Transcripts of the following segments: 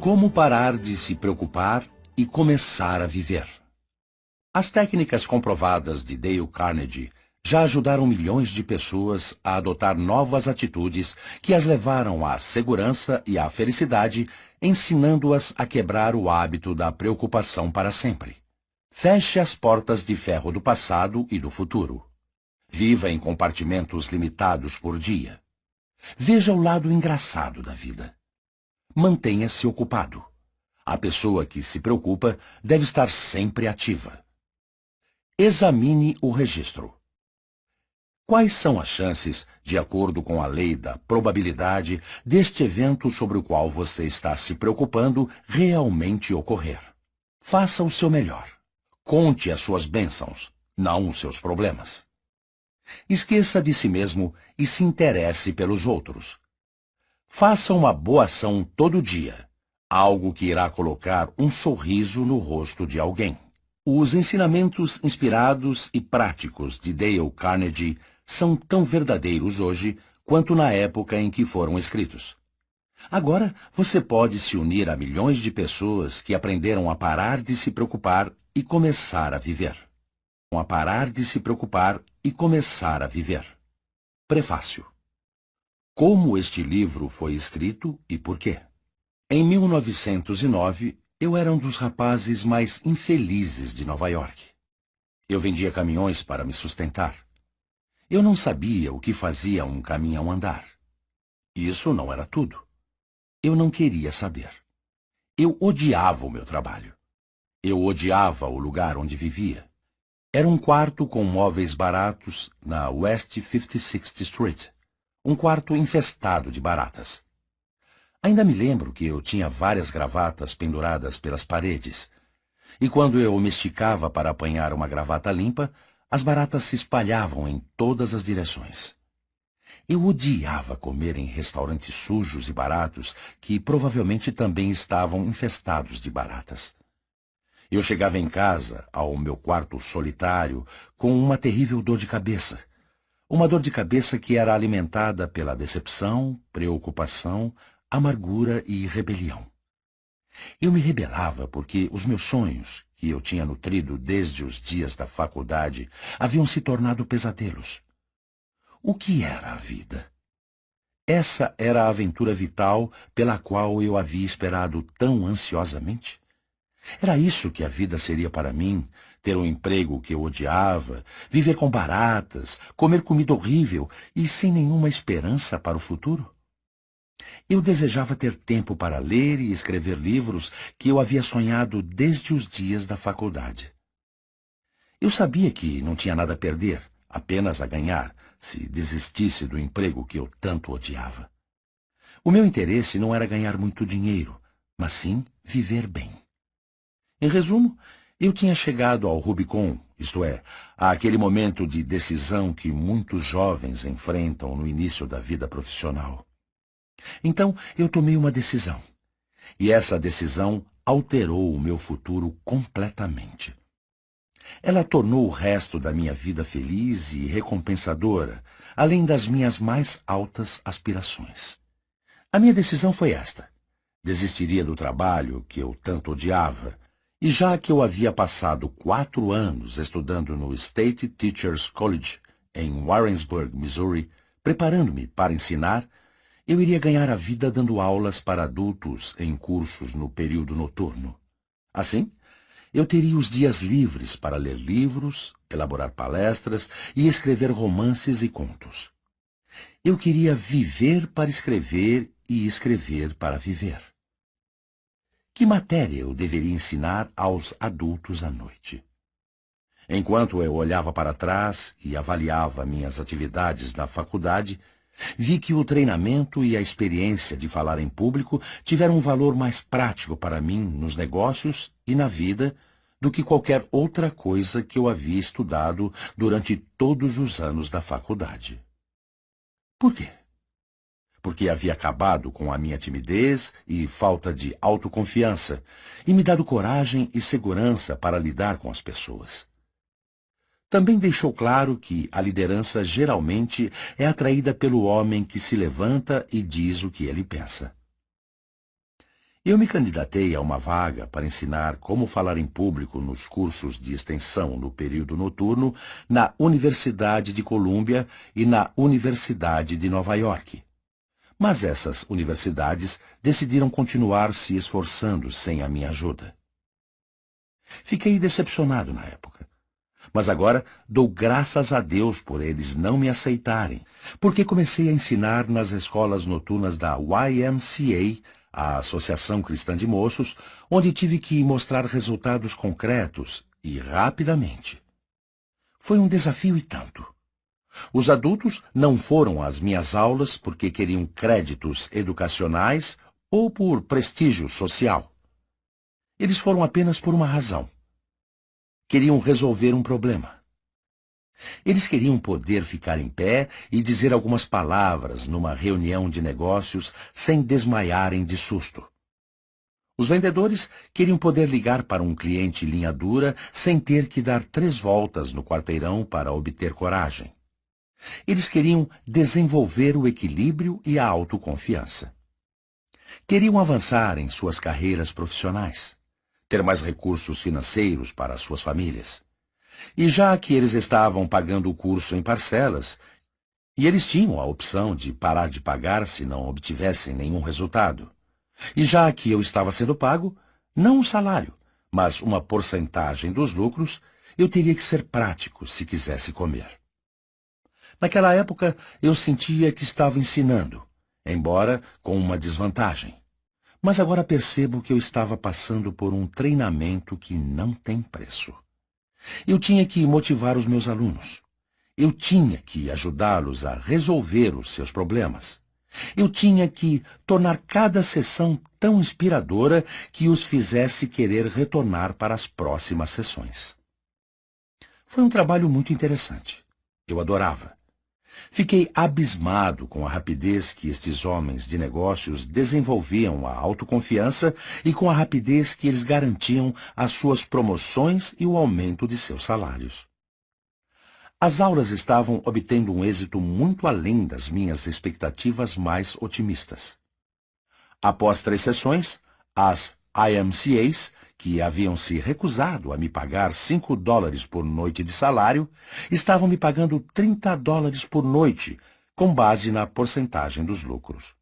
Como parar de se preocupar e começar a viver? As técnicas comprovadas de Dale Carnegie já ajudaram milhões de pessoas a adotar novas atitudes que as levaram à segurança e à felicidade, ensinando-as a quebrar o hábito da preocupação para sempre. Feche as portas de ferro do passado e do futuro. Viva em compartimentos limitados por dia. Veja o lado engraçado da vida. Mantenha-se ocupado. A pessoa que se preocupa deve estar sempre ativa. Examine o registro. Quais são as chances, de acordo com a lei da probabilidade, deste evento sobre o qual você está se preocupando realmente ocorrer? Faça o seu melhor. Conte as suas bênçãos, não os seus problemas. Esqueça de si mesmo e se interesse pelos outros. Faça uma boa ação todo dia, algo que irá colocar um sorriso no rosto de alguém. Os ensinamentos inspirados e práticos de Dale Carnegie são tão verdadeiros hoje quanto na época em que foram escritos. Agora você pode se unir a milhões de pessoas que aprenderam a parar de se preocupar e começar a viver. A parar de se preocupar e começar a viver. Prefácio. Como este livro foi escrito e por quê? Em 1909, eu era um dos rapazes mais infelizes de Nova York. Eu vendia caminhões para me sustentar. Eu não sabia o que fazia um caminhão andar. Isso não era tudo. Eu não queria saber. Eu odiava o meu trabalho. Eu odiava o lugar onde vivia. Era um quarto com móveis baratos na West 56th Street. Um quarto infestado de baratas. Ainda me lembro que eu tinha várias gravatas penduradas pelas paredes. E quando eu me esticava para apanhar uma gravata limpa, as baratas se espalhavam em todas as direções. Eu odiava comer em restaurantes sujos e baratos que provavelmente também estavam infestados de baratas. Eu chegava em casa, ao meu quarto solitário, com uma terrível dor de cabeça. Uma dor de cabeça que era alimentada pela decepção, preocupação, amargura e rebelião. Eu me rebelava porque os meus sonhos, que eu tinha nutrido desde os dias da faculdade, haviam se tornado pesadelos. O que era a vida? Essa era a aventura vital pela qual eu havia esperado tão ansiosamente? Era isso que a vida seria para mim? Ter um emprego que eu odiava, viver com baratas, comer comida horrível e sem nenhuma esperança para o futuro? Eu desejava ter tempo para ler e escrever livros que eu havia sonhado desde os dias da faculdade. Eu sabia que não tinha nada a perder, apenas a ganhar, se desistisse do emprego que eu tanto odiava. O meu interesse não era ganhar muito dinheiro, mas sim viver bem. Em resumo, eu tinha chegado ao Rubicon, isto é, àquele momento de decisão que muitos jovens enfrentam no início da vida profissional. Então, eu tomei uma decisão. E essa decisão alterou o meu futuro completamente. Ela tornou o resto da minha vida feliz e recompensadora, além das minhas mais altas aspirações. A minha decisão foi esta. Desistiria do trabalho que eu tanto odiava, e já que eu havia passado 4 anos estudando no State Teachers College, em Warrensburg, Missouri, preparando-me para ensinar, eu iria ganhar a vida dando aulas para adultos em cursos no período noturno. Assim, eu teria os dias livres para ler livros, elaborar palestras e escrever romances e contos. Eu queria viver para escrever e escrever para viver. Que matéria eu deveria ensinar aos adultos à noite? Enquanto eu olhava para trás e avaliava minhas atividades na faculdade, vi que o treinamento e a experiência de falar em público tiveram um valor mais prático para mim nos negócios e na vida do que qualquer outra coisa que eu havia estudado durante todos os anos da faculdade. Por quê? Porque havia acabado com a minha timidez e falta de autoconfiança e me dado coragem e segurança para lidar com as pessoas. Também deixou claro que a liderança geralmente é atraída pelo homem que se levanta e diz o que ele pensa. Eu me candidatei a uma vaga para ensinar como falar em público nos cursos de extensão no período noturno na Universidade de Colômbia e na Universidade de Nova York. Mas essas universidades decidiram continuar se esforçando sem a minha ajuda. Fiquei decepcionado na época. Mas agora dou graças a Deus por eles não me aceitarem, porque comecei a ensinar nas escolas noturnas da YMCA, a Associação Cristã de Moços, onde tive que mostrar resultados concretos e rapidamente. Foi um desafio e tanto. Os adultos não foram às minhas aulas porque queriam créditos educacionais ou por prestígio social. Eles foram apenas por uma razão. Queriam resolver um problema. Eles queriam poder ficar em pé e dizer algumas palavras numa reunião de negócios sem desmaiarem de susto. Os vendedores queriam poder ligar para um cliente linha dura sem ter que dar 3 voltas no quarteirão para obter coragem. Eles queriam desenvolver o equilíbrio e a autoconfiança. Queriam avançar em suas carreiras profissionais, ter mais recursos financeiros para suas famílias. E já que eles estavam pagando o curso em parcelas, e eles tinham a opção de parar de pagar se não obtivessem nenhum resultado, e já que eu estava sendo pago, não um salário, mas uma porcentagem dos lucros, eu teria que ser prático se quisesse comer. Naquela época, eu sentia que estava ensinando, embora com uma desvantagem. Mas agora percebo que eu estava passando por um treinamento que não tem preço. Eu tinha que motivar os meus alunos. Eu tinha que ajudá-los a resolver os seus problemas. Eu tinha que tornar cada sessão tão inspiradora que os fizesse querer retornar para as próximas sessões. Foi um trabalho muito interessante. Eu adorava. Fiquei abismado com a rapidez que estes homens de negócios desenvolviam a autoconfiança e com a rapidez que eles garantiam as suas promoções e o aumento de seus salários. As aulas estavam obtendo um êxito muito além das minhas expectativas mais otimistas. Após 3 sessões, as IMCAs, que haviam se recusado a me pagar $5 por noite de salário, estavam me pagando $30 por noite, com base na porcentagem dos lucros.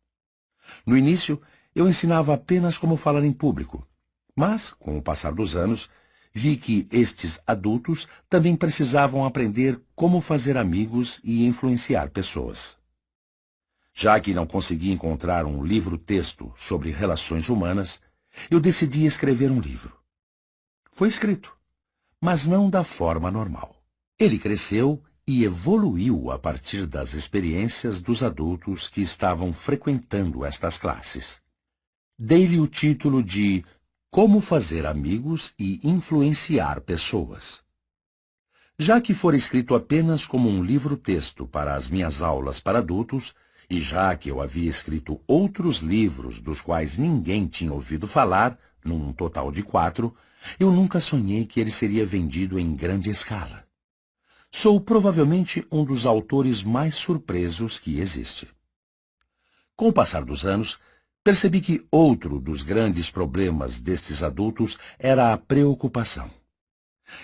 No início, eu ensinava apenas como falar em público, mas, com o passar dos anos, vi que estes adultos também precisavam aprender como fazer amigos e influenciar pessoas. Já que não consegui encontrar um livro-texto sobre relações humanas, eu decidi escrever um livro. Foi escrito, mas não da forma normal. Ele cresceu e evoluiu a partir das experiências dos adultos que estavam frequentando estas classes. Dei-lhe o título de Como Fazer Amigos e Influenciar Pessoas. Já que for escrito apenas como um livro-texto para as minhas aulas para adultos, e já que eu havia escrito outros livros dos quais ninguém tinha ouvido falar, num total de 4, eu nunca sonhei que ele seria vendido em grande escala. Sou provavelmente um dos autores mais surpresos que existe. Com o passar dos anos, percebi que outro dos grandes problemas destes adultos era a preocupação.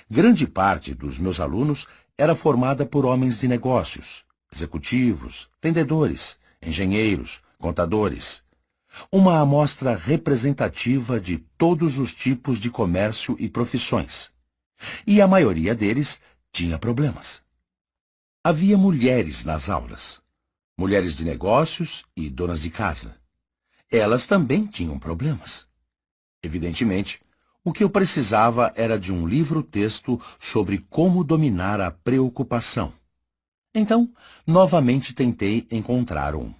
Grande parte dos meus alunos era formada por homens de negócios, executivos, vendedores, engenheiros, contadores. Uma amostra representativa de todos os tipos de comércio e profissões. E a maioria deles tinha problemas. Havia mulheres nas aulas, mulheres de negócios e donas de casa. Elas também tinham problemas. Evidentemente, o que eu precisava era de um livro-texto sobre como dominar a preocupação. Então, novamente tentei encontrar um.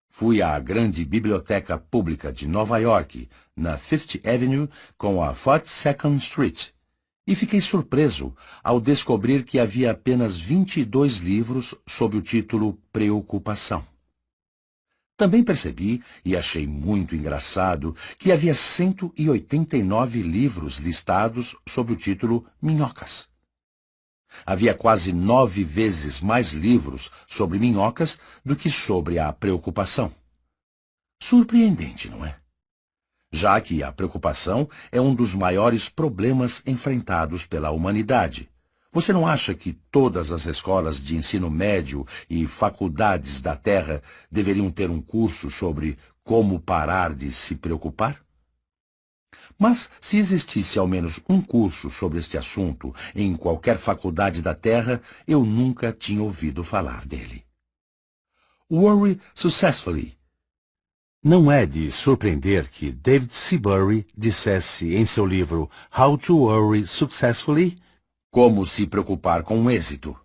Fui à grande biblioteca pública de Nova York, na Fifth Avenue com a 42nd Street, e fiquei surpreso ao descobrir que havia apenas 22 livros sob o título Preocupação. Também percebi, e achei muito engraçado, que havia 189 livros listados sob o título Minhocas. Havia quase 9 vezes mais livros sobre minhocas do que sobre a preocupação. Surpreendente, não é? já que a preocupação é um dos maiores problemas enfrentados pela humanidade. Você não acha que todas as escolas de ensino médio e faculdades da Terra deveriam ter um curso sobre como parar de se preocupar? Mas, se existisse ao menos um curso sobre este assunto em qualquer faculdade da Terra, eu nunca tinha ouvido falar dele. Worry Successfully. Não é de surpreender que David Seabury dissesse em seu livro How to Worry Successfully, como se preocupar com êxito.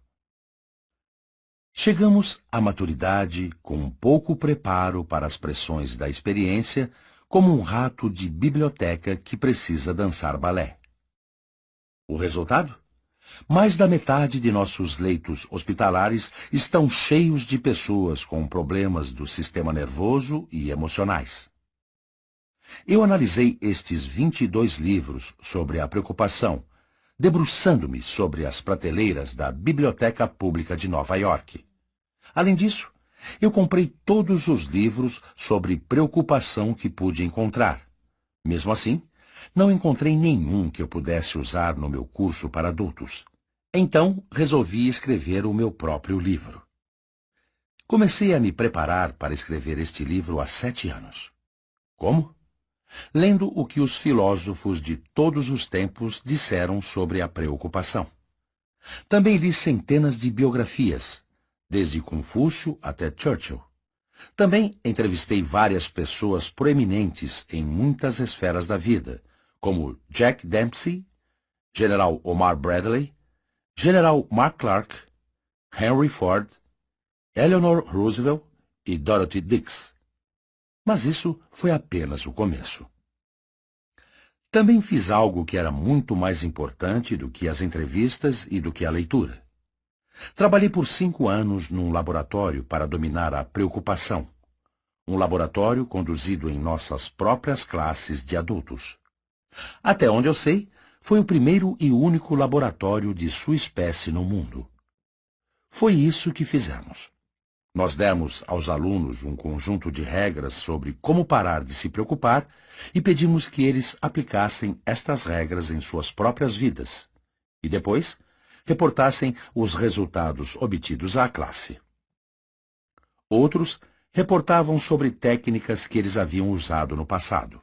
Chegamos à maturidade com pouco preparo para as pressões da experiência, como um rato de biblioteca que precisa dançar balé. O resultado? Mais da metade de nossos leitos hospitalares estão cheios de pessoas com problemas do sistema nervoso e emocionais. Eu analisei estes 22 livros sobre a preocupação, debruçando-me sobre as prateleiras da Biblioteca Pública de Nova York. Além disso, eu comprei todos os livros sobre preocupação que pude encontrar. Mesmo assim, não encontrei nenhum que eu pudesse usar no meu curso para adultos. Então, resolvi escrever o meu próprio livro. Comecei a me preparar para escrever este livro há 7 anos. Como? Lendo o que os filósofos de todos os tempos disseram sobre a preocupação. Também li centenas de biografias, desde Confúcio até Churchill. Também entrevistei várias pessoas proeminentes em muitas esferas da vida, como Jack Dempsey, General Omar Bradley, General Mark Clark, Henry Ford, Eleanor Roosevelt e Dorothy Dix. Mas isso foi apenas o começo. Também fiz algo que era muito mais importante do que as entrevistas e do que a leitura. Trabalhei por 5 anos num laboratório para dominar a preocupação. Um laboratório conduzido em nossas próprias classes de adultos. Até onde eu sei, foi o primeiro e único laboratório de sua espécie no mundo. Foi isso que fizemos. Nós demos aos alunos um conjunto de regras sobre como parar de se preocupar e pedimos que eles aplicassem estas regras em suas próprias vidas. E depois, reportassem os resultados obtidos à classe. Outros reportavam sobre técnicas que eles haviam usado no passado.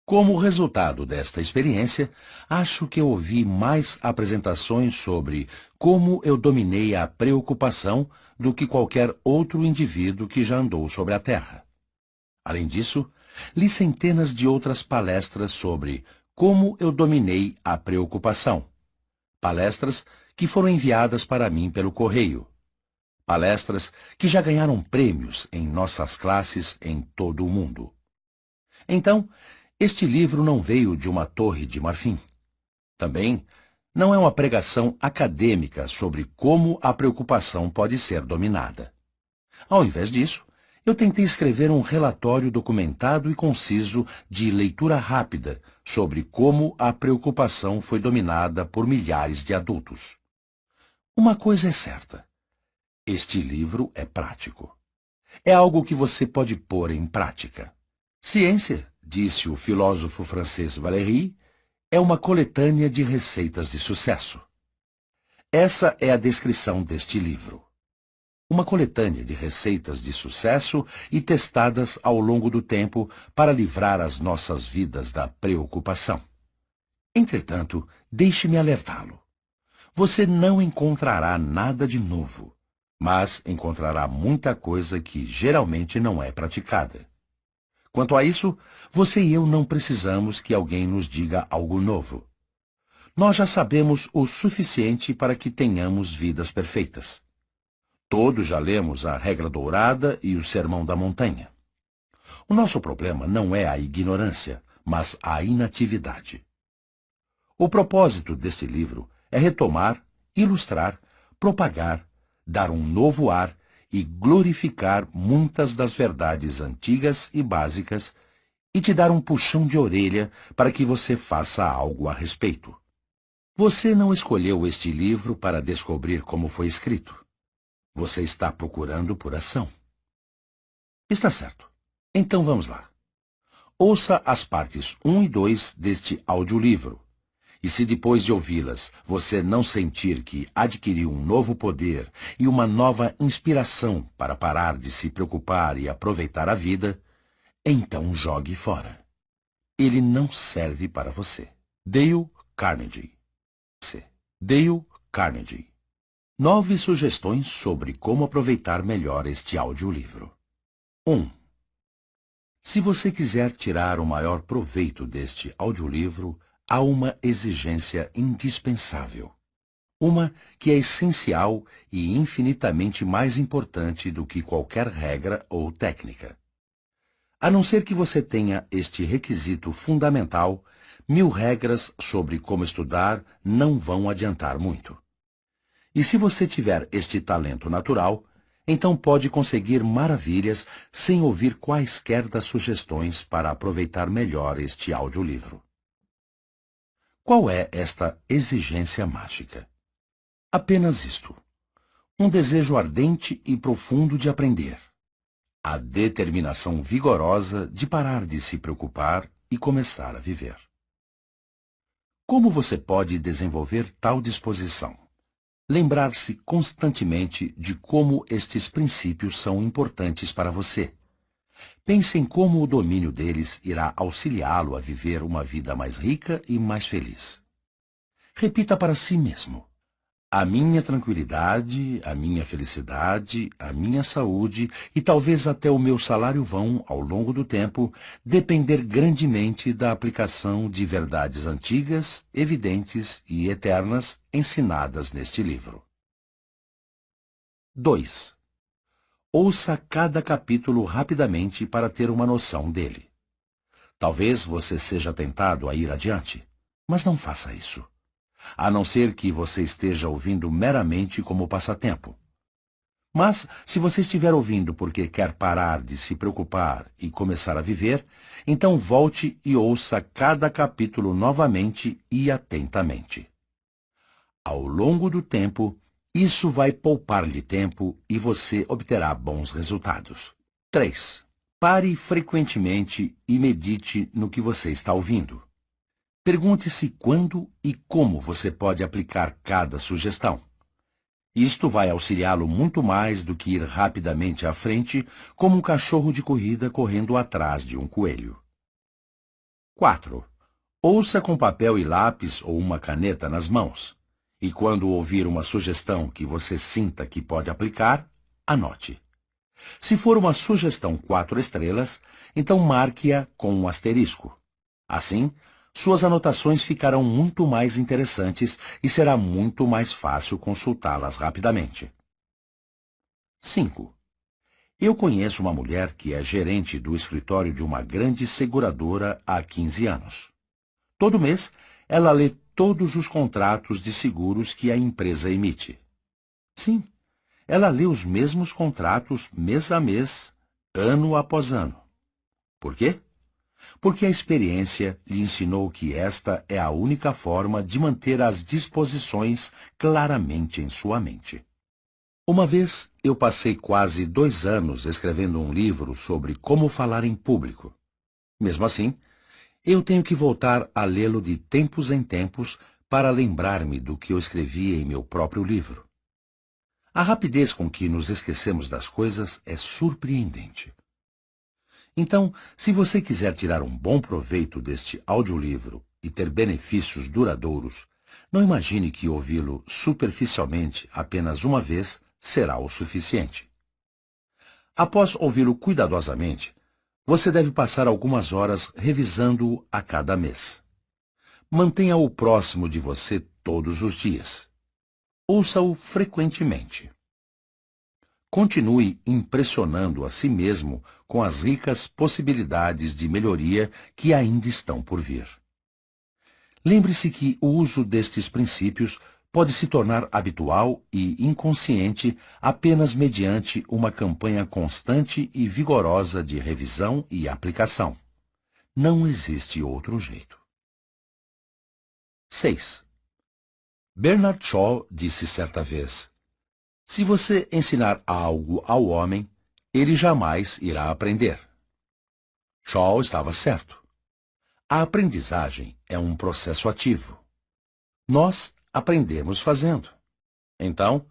Como resultado desta experiência, acho que eu ouvi mais apresentações sobre como eu dominei a preocupação do que qualquer outro indivíduo que já andou sobre a Terra. Além disso, li centenas de outras palestras sobre como eu dominei a preocupação. Palestras que foram enviadas para mim pelo correio. Palestras que já ganharam prêmios em nossas classes em todo o mundo. Então, este livro não veio de uma torre de marfim. Também não é uma pregação acadêmica sobre como a preocupação pode ser dominada. Ao invés disso, eu tentei escrever um relatório documentado e conciso de leitura rápida sobre como a preocupação foi dominada por milhares de adultos. Uma coisa é certa. Este livro é prático. É algo que você pode pôr em prática. Ciência, disse o filósofo francês Valéry, é uma coletânea de receitas de sucesso. Essa é a descrição deste livro. Uma coletânea de receitas de sucesso e testadas ao longo do tempo para livrar as nossas vidas da preocupação. Entretanto, deixe-me alertá-lo. Você não encontrará nada de novo, mas encontrará muita coisa que geralmente não é praticada. Quanto a isso, você e eu não precisamos que alguém nos diga algo novo. Nós já sabemos o suficiente para que tenhamos vidas perfeitas. Todos já lemos a Regra Dourada e o Sermão da Montanha. O nosso problema não é a ignorância, mas a inatividade. O propósito deste livro é retomar, ilustrar, propagar, dar um novo ar e glorificar muitas das verdades antigas e básicas e te dar um puxão de orelha para que você faça algo a respeito. Você não escolheu este livro para descobrir como foi escrito. Você está procurando por ação. Está certo. Então vamos lá. Ouça as partes 1 e 2 deste audiolivro. E se depois de ouvi-las você não sentir que adquiriu um novo poder e uma nova inspiração para parar de se preocupar e aproveitar a vida, então jogue fora. Ele não serve para você. Dale Carnegie. Dale Carnegie. 9 sugestões sobre como aproveitar melhor este audiolivro. 1. Se você quiser tirar o maior proveito deste audiolivro, há uma exigência indispensável. Uma que é essencial e infinitamente mais importante do que qualquer regra ou técnica. A não ser que você tenha este requisito fundamental, 1000 regras sobre como estudar não vão adiantar muito. E se você tiver este talento natural, então pode conseguir maravilhas sem ouvir quaisquer das sugestões para aproveitar melhor este audiolivro. Qual é esta exigência mágica? Apenas isto: um desejo ardente e profundo de aprender. A determinação vigorosa de parar de se preocupar e começar a viver. Como você pode desenvolver tal disposição? Lembrar-se constantemente de como estes princípios são importantes para você. Pense em como o domínio deles irá auxiliá-lo a viver uma vida mais rica e mais feliz. Repita para si mesmo: a minha tranquilidade, a minha felicidade, a minha saúde e talvez até o meu salário vão, ao longo do tempo, depender grandemente da aplicação de verdades antigas, evidentes e eternas ensinadas neste livro. 2. Ouça cada capítulo rapidamente para ter uma noção dele. Talvez você seja tentado a ir adiante, mas não faça isso. A não ser que você esteja ouvindo meramente como passatempo. Mas, se você estiver ouvindo porque quer parar de se preocupar e começar a viver, então volte e ouça cada capítulo novamente e atentamente. Ao longo do tempo, isso vai poupar-lhe tempo e você obterá bons resultados. 3. Pare frequentemente e medite no que você está ouvindo. Pergunte-se quando e como você pode aplicar cada sugestão. Isto vai auxiliá-lo muito mais do que ir rapidamente à frente, como um cachorro de corrida correndo atrás de um coelho. 4. Ouça com papel e lápis ou uma caneta nas mãos. E quando ouvir uma sugestão que você sinta que pode aplicar, anote. Se for uma sugestão 4 estrelas, então marque-a com um asterisco. Assim, suas anotações ficarão muito mais interessantes e será muito mais fácil consultá-las rapidamente. 5. Eu conheço uma mulher que é gerente do escritório de uma grande seguradora há 15 anos. Todo mês, ela lê todos os contratos de seguros que a empresa emite. Sim, ela lê os mesmos contratos mês a mês, ano após ano. Por quê? Porque a experiência lhe ensinou que esta é a única forma de manter as disposições claramente em sua mente. Uma vez, eu passei quase 2 anos escrevendo um livro sobre como falar em público. Mesmo assim, eu tenho que voltar a lê-lo de tempos em tempos para lembrar-me do que eu escrevi em meu próprio livro. A rapidez com que nos esquecemos das coisas é surpreendente. Então, se você quiser tirar um bom proveito deste audiolivro e ter benefícios duradouros, não imagine que ouvi-lo superficialmente apenas uma vez será o suficiente. Após ouvi-lo cuidadosamente, você deve passar algumas horas revisando-o a cada mês. Mantenha-o próximo de você todos os dias. Ouça-o frequentemente. Continue impressionando a si mesmo com as ricas possibilidades de melhoria que ainda estão por vir. Lembre-se que o uso destes princípios pode se tornar habitual e inconsciente apenas mediante uma campanha constante e vigorosa de revisão e aplicação. Não existe outro jeito. 6. Bernard Shaw disse certa vez: se você ensinar algo ao homem, ele jamais irá aprender. Shaw estava certo. A aprendizagem é um processo ativo. Nós aprendemos fazendo. Então,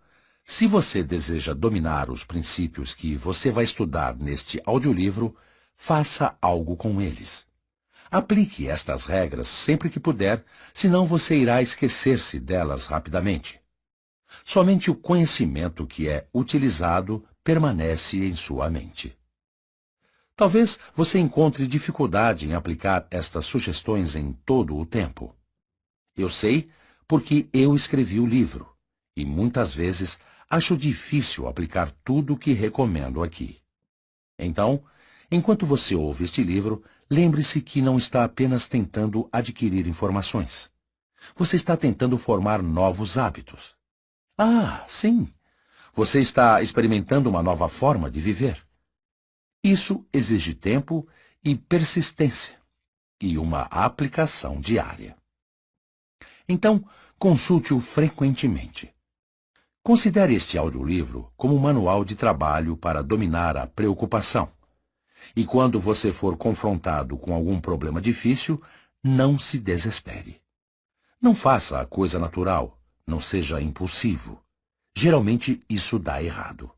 se você deseja dominar os princípios que você vai estudar neste audiolivro, faça algo com eles. Aplique estas regras sempre que puder, senão você irá esquecer-se delas rapidamente. Somente o conhecimento que é utilizado permanece em sua mente. Talvez você encontre dificuldade em aplicar estas sugestões em todo o tempo. Eu sei porque eu escrevi o livro, e muitas vezes acho difícil aplicar tudo o que recomendo aqui. Então, enquanto você ouve este livro, lembre-se que não está apenas tentando adquirir informações. Você está tentando formar novos hábitos. Ah, sim! Você está experimentando uma nova forma de viver. Isso exige tempo e persistência, e uma aplicação diária. Então, consulte-o frequentemente. Considere este audiolivro como um manual de trabalho para dominar a preocupação. E quando você for confrontado com algum problema difícil, não se desespere. Não faça a coisa natural, não seja impulsivo. Geralmente isso dá errado.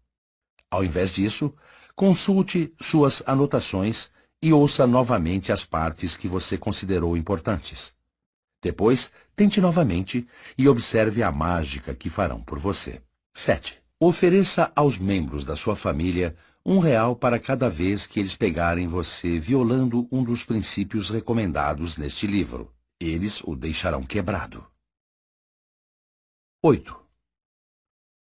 Ao invés disso, consulte suas anotações e ouça novamente as partes que você considerou importantes. Depois, tente novamente e observe a mágica que farão por você. 7. Ofereça aos membros da sua família R$ 1 para cada vez que eles pegarem você violando um dos princípios recomendados neste livro. Eles o deixarão quebrado. 8.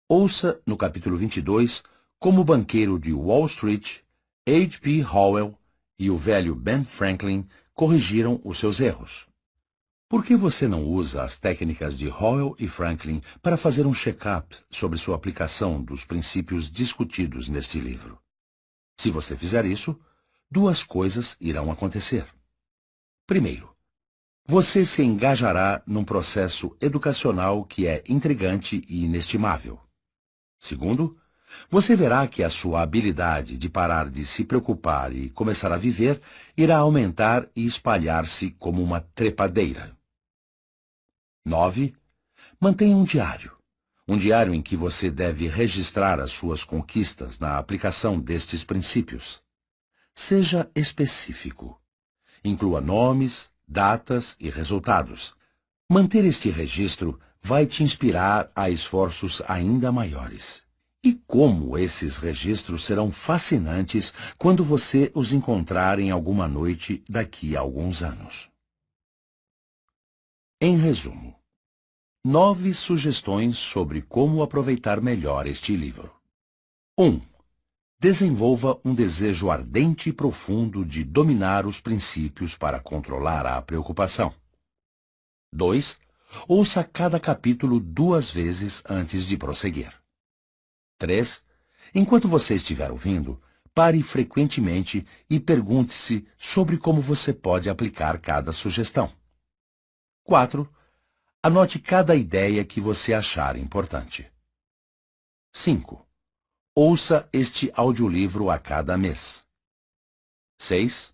Ouça, no capítulo 22, como o banqueiro de Wall Street, H.P. Howell e o velho Ben Franklin corrigiram os seus erros. Por que você não usa as técnicas de Howell e Franklin para fazer um check-up sobre sua aplicação dos princípios discutidos neste livro? Se você fizer isso, duas coisas irão acontecer. Primeiro, você se engajará num processo educacional que é intrigante e inestimável. Segundo, você verá que a sua habilidade de parar de se preocupar e começar a viver irá aumentar e espalhar-se como uma trepadeira. 9. Mantenha um diário. Um diário em que você deve registrar as suas conquistas na aplicação destes princípios. Seja específico. Inclua nomes, datas e resultados. Manter este registro vai te inspirar a esforços ainda maiores. E como esses registros serão fascinantes quando você os encontrar em alguma noite daqui a alguns anos. Em resumo, 9 sugestões sobre como aproveitar melhor este livro. 1. Desenvolva um desejo ardente e profundo de dominar os princípios para controlar a preocupação. 2. Ouça cada capítulo 2 vezes antes de prosseguir. 3. Enquanto você estiver ouvindo, pare frequentemente e pergunte-se sobre como você pode aplicar cada sugestão. 4. Anote cada ideia que você achar importante. 5. Ouça este audiolivro a cada mês. 6.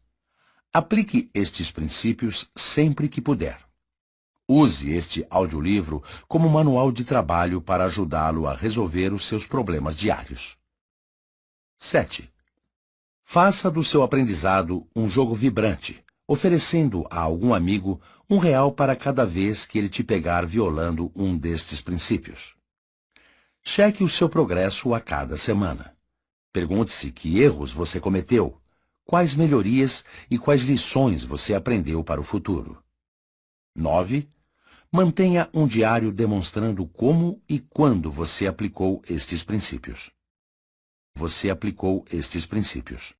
Aplique estes princípios sempre que puder. Use este audiolivro como manual de trabalho para ajudá-lo a resolver os seus problemas diários. 7. Faça do seu aprendizado um jogo vibrante, oferecendo a algum amigo R$ 1 para cada vez que ele te pegar violando um destes princípios. Cheque o seu progresso a cada semana. Pergunte-se que erros você cometeu, quais melhorias e quais lições você aprendeu para o futuro. 9. Mantenha um diário demonstrando como e quando você aplicou estes princípios. Você aplicou estes princípios.